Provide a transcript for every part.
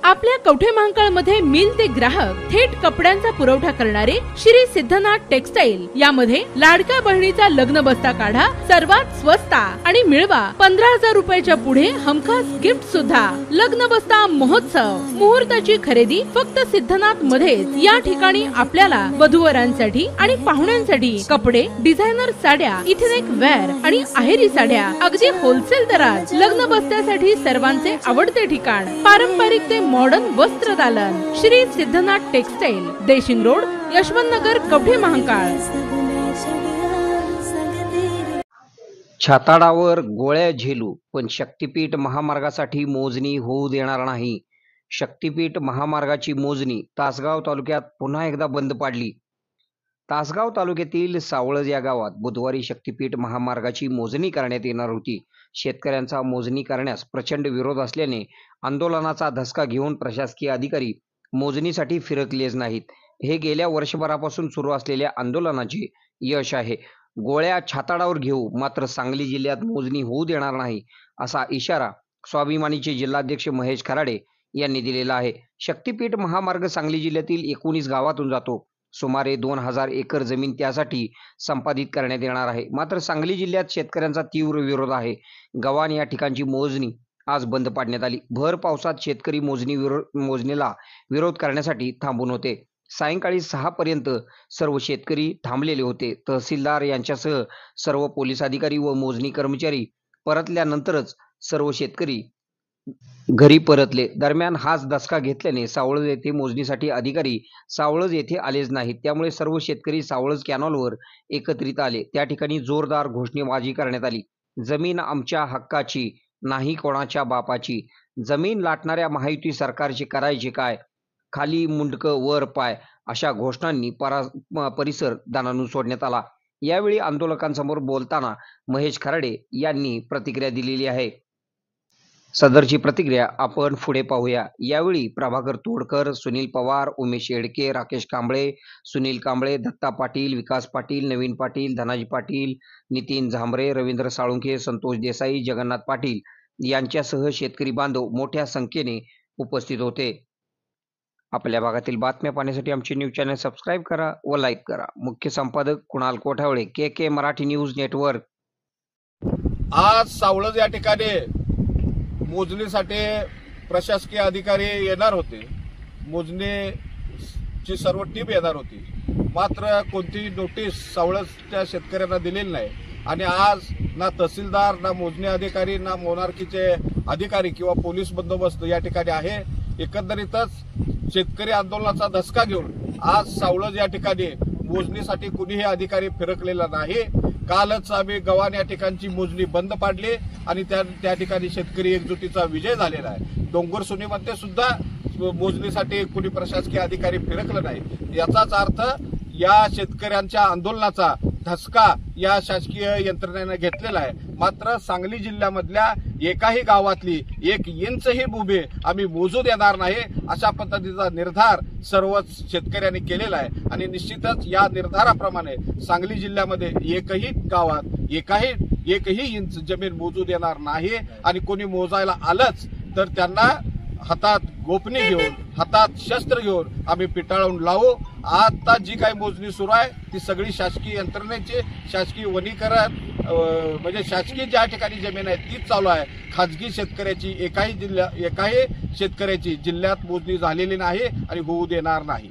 आपल्या कवठे महांकाळ मध्ये मिल ते ग्राहक थेट कपड्यांचा पुरवठा करणारे श्री सिद्धनाथ टेक्सटाईल यामध्ये लाडक्या बहिणीचा लग्न बस्ता काढा, सर्वात स्वस्त आणि मिळवा 15,000 रुपयाच्या पुढे हमखास गिफ्ट सुद्धा। लग्न बस्ता महोत्सव, मुहूर्ताची खरेदी फक्त सिद्धनाथ मध्येच। या ठिकाणी आपल्याला वधूवरांसाठी आणि पाहुण्यांसाठी कपडे, डिझायनर साड्या, इथेनिक वेअर आणि आहेरी साड्या अगदी होलसेल दरात। लग्न बस्त्यासाठी सर्वांचे आवडते ठिकाण, पारंपरिक ते मॉडर्न वस्त्र दालन, श्री सिद्धनाथ टेक्सटाईल, देशिंग रोड, यशवंत नगर, कवठे महांकाळ। छाताडावर गोळ्या झेलू पण शक्तीपीठ महामार्गासाठी मोजणी होऊ देणार नाही। शक्तीपीठ महामार्गाची मोजणी तासगाव तालुक्यात पुन्हा एकदा बंद पाडली। तासगाव तालुक्यातील सावळज या गावात बुधवारी शक्तीपीठ महामार्गाची मोजणी करण्यात येणार होती। शेतकऱ्यांचा मोजणी करण्यास प्रचंड विरोध असल्याने आंदोलनाचा धसका घेऊन प्रशासकीय अधिकारी मोजणीसाठी फिरकलेच नाहीत। हे गेल्या वर्षभरापासून सुरू असलेल्या आंदोलनाचे यश आहे। गोळ्या छाताडावर घेऊ मात्र सांगली जिल्ह्यात मोजणी होऊ देणार नाही, असा इशारा स्वाभिमानीचे जिल्हाध्यक्ष महेश खराडे यांनी दिलेला आहे। शक्तीपीठ महामार्ग सांगली जिल्ह्यातील 19 गावातून जातो। सुमारे 2000 एकर जमीन त्यासाठी संपादित करण्यात येणार आहे। मात्र सांगली जिल्ह्यात शेतकऱ्यांचा तीव्र विरोध आहे। गव्हाण या ठिकाणची मोजणी आज बंद पाडण्यात आली। भर पावसात शेतकरी मोजणीला विरोध करण्यासाठी थांबून होते। सायंकाळी 6 पर्यंत सर्व शेतकरी थांबलेले होते। तहसीलदार यांच्यासह सर्व पोलीस अधिकारी व मोजणी कर्मचारी परतल्यानंतरच सर्व शेतकरी घरी परतले। दरम्यान हाच धसका घेतल्याने सावळज येथे मोजणीसाठी अधिकारी सावळज येथे आलेच नाहीत। त्यामुळे सर्व शेतकरी सावळज कॅनॉलवर एकत्रित आले। त्या ठिकाणी जोरदार घोषणाबाजी करण्यात आली। जमीन आमच्या हक्काची, नाही कोणाच्या बापाची। जमीन लाटणाऱ्या महायुती सरकारचे करायचे काय? खाली मुंडकं वर पाय, अशा घोषणांनी परिसर दणाणून सोडण्यात आला। यावेळी आंदोलकांसमोर बोलताना महेश खराडे यांनी प्रतिक्रिया दिलेली आहे। सदरची प्रतिक्रिया आपण पुढे पाहूया। यावेळी प्रभाकर तोडकर, सुनील पवार, उमेश येडके, राकेश कांबळे, सुनील कांबळे, दत्ता पाटील, विकास पाटील, नवीन पाटील, धनाजी पाटील, नितीन झांबरे, रवींद्र साळुंखे, संतोष देसाई, जगन्नाथ पाटील यांच्यासह शेतकरी बांधव मोठ्या संख्येने उपस्थित होते। आपल्या भागातील बातम्या पाहण्यासाठी आमचे न्यूज चॅनल सबस्क्राइब करा व लाईक करा। मुख्य संपादक कुणाल कोठावळे, के मराठी न्यूज नेटवर्क। आज सावळज या ठिकाणी मोजणीसाठी प्रशासकीय अधिकारी येणार होते। मोजणीची सर्व टीम येणार होती, मात्र कोणतीही नोटीस सावळजच्या शेतकऱ्यांना दिलेली नाही। आणि आज ना तहसीलदार, ना मोजणी अधिकारी, ना मोनार्कीचे अधिकारी किंवा पोलीस बंदोबस्त या ठिकाणी आहे। एकंदरीतच शेतकरी आंदोलनाचा धसका घेऊन आज सावळज या ठिकाणी मोजणीसाठी कुणीही अधिकारी फिरकलेला नाही। कालच आम्ही गव्हाण या ठिकाणची मोजणी बंद पाडली आणि त्या ठिकाणी शेतकरी एकजुटीचा विजय झालेला आहे। डोंगर सोनीमध्ये सुद्धा मोजणीसाठी कुणी प्रशासकीय अधिकारी फिरकलं नाही। याचाच अर्थ या शेतकऱ्यांच्या आंदोलनाचा धसका या शासकीय यंत्रणेने घेतलेला आहे। मात्र सांगली जिल्ह्यामधल्या एकाही गावातली 1 इंचही भूमी आम्ही मोजू देणार नाही, अशा पद्धतीचा निर्धार सर्व शेतकऱ्यांनी केलेला आहे। आणि निश्चितच या निर्धाराप्रमाणे सांगली जिल्ह्यामध्ये एकही गावात एकही इंच जमीन मोजू देणार नाही। आणि कोणी मोजायला आलंच तर त्यांना हातात गोपनी घेऊन, हातात शस्त्र घेऊन आम्ही पिटाळून लावू। आता जी काही मोजणी सुरू आहे ती सगळी शासकीय यंत्रणेची, शासकीय वनीकरण म्हणजे शासकीय ज्या ठिकाणी जमीन आहे तीच चालू आहे। खाजगी शेतकऱ्याची एकाही शेतकऱ्याची जिल्ह्यात मोजणी झालेली नाही आणि होऊ देणार नाही।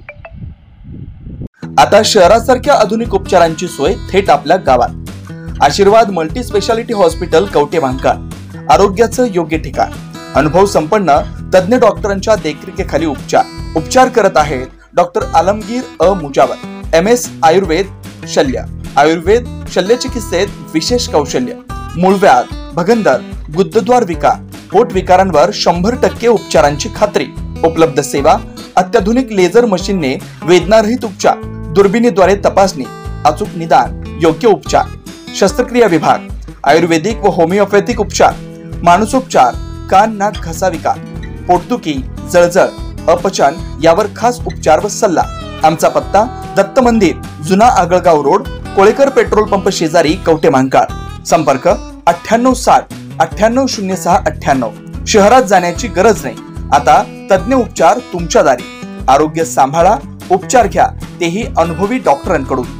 आता शहरासारख्या आधुनिक उपचारांची सोय थेट आपल्या गावात। आशीर्वाद multi speciality hospital, Kavathe Mahankal. आरोग्याचं योग्य ठिकाण, अनुभव संपन्न तज्ञ डॉक्टरांच्या देखरेखीखाली उपचार करत आहेत डॉक्टर आलमगीर मुजावर, MS आयुर्वेद शल्य। आयुर्वेद शल्य चिकित्सेत विशेष कौशल्य। मूळव्याध, भगंदर, गुदद्वार विकार, पोट विकारांवर 100% उपचारांची खात्री। उपलब्ध सेवा, अत्याधुनिक लेझर मशीनने वेदनारहित उपचार, दुर्बिणीद्वारे तपासणी, अचूक निदान, योग्य उपचार। शस्त्रक्रिया विभाग, आयुर्वेदिक व होमिओपॅथिक उपचार, मानसोपचार, कान नाक घसा विकार, पोटदुखी, जळजळ, अपचन यावर खास उपचार व सल्ला। आमचा पत्ता दत्त मंदिर, जुना Agalgaon road, Kolekar petrol pump शेजारी, कवठे महांकाळ। संपर्क 9860 980698। शहरात जाण्याची गरज नाही, आता तज्ञ उपचार तुमच्या दारी. आरोग्य सांभाळा, उपचार घ्या, तेही अनुभवी डॉक्टरांकडून.